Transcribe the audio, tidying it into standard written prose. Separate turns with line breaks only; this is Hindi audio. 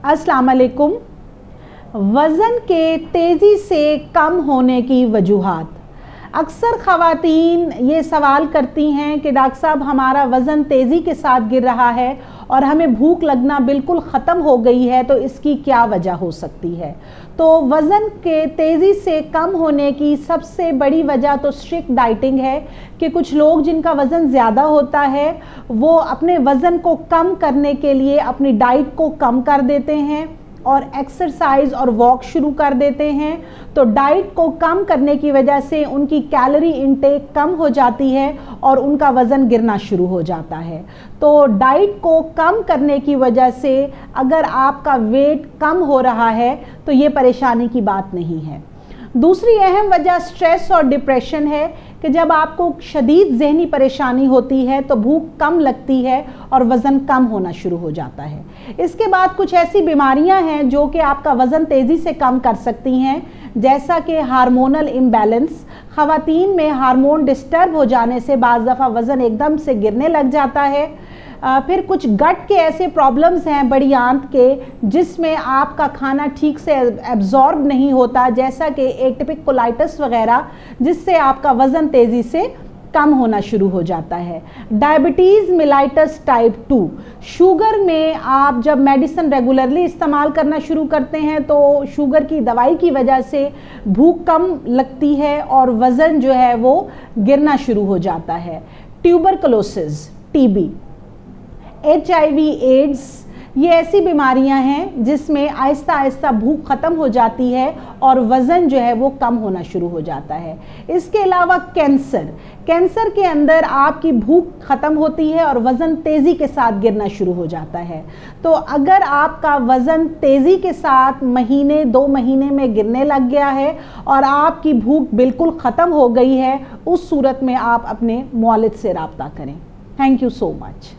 अस्सलाम वालेकुम। वज़न के तेज़ी से कम होने की वजूहात। अक्सर ख़वातीन ये सवाल करती हैं कि डॉक्टर साहब हमारा वज़न तेज़ी के साथ गिर रहा है और हमें भूख लगना बिल्कुल ख़त्म हो गई है, तो इसकी क्या वजह हो सकती है। तो वज़न के तेज़ी से कम होने की सबसे बड़ी वजह तो स्ट्रिक्ट डाइटिंग है कि कुछ लोग जिनका वज़न ज़्यादा होता है वो अपने वज़न को कम करने के लिए अपनी डाइट को कम कर देते हैं और एक्सरसाइज और वॉक शुरू कर देते हैं। तो डाइट को कम करने की वजह से उनकी कैलोरी इनटेक कम हो जाती है और उनका वज़न गिरना शुरू हो जाता है। तो डाइट को कम करने की वजह से अगर आपका वेट कम हो रहा है तो ये परेशानी की बात नहीं है। दूसरी अहम वजह स्ट्रेस और डिप्रेशन है कि जब आपको शदीद ज़हनी परेशानी होती है तो भूख कम लगती है और वज़न कम होना शुरू हो जाता है। इसके बाद कुछ ऐसी बीमारियां हैं जो कि आपका वज़न तेज़ी से कम कर सकती हैं, जैसा कि हार्मोनल इम्बैलेंस। ख़वातीन में हार्मोन डिस्टर्ब हो जाने से बाज़ दफ़ा वज़न एकदम से गिरने लग जाता है। फिर कुछ गट के ऐसे प्रॉब्लम्स हैं बड़ी आंत के जिसमें आपका खाना ठीक से एब्जॉर्ब नहीं होता, जैसा कि एटिपिक कोलाइटिस वगैरह, जिससे आपका वज़न तेज़ी से कम होना शुरू हो जाता है। डायबिटीज़ मेलाइटस टाइप 2, शुगर में आप जब मेडिसिन रेगुलरली इस्तेमाल करना शुरू करते हैं तो शुगर की दवाई की वजह से भूख कम लगती है और वज़न जो है वो गिरना शुरू हो जाता है। ट्यूबरकुलोसिस, टीबी, HIV, एड्स, ये ऐसी बीमारियां हैं जिसमें आहिस्ता आहिस्ता भूख ख़त्म हो जाती है और वज़न जो है वो कम होना शुरू हो जाता है। इसके अलावा कैंसर के अंदर आपकी भूख ख़त्म होती है और वज़न तेज़ी के साथ गिरना शुरू हो जाता है। तो अगर आपका वज़न तेज़ी के साथ महीने 2 महीने में गिरने लग गया है और आपकी भूख बिल्कुल ख़त्म हो गई है, उस सूरत में आप अपने मुआलिज से रब्ता करें। Thank you so much.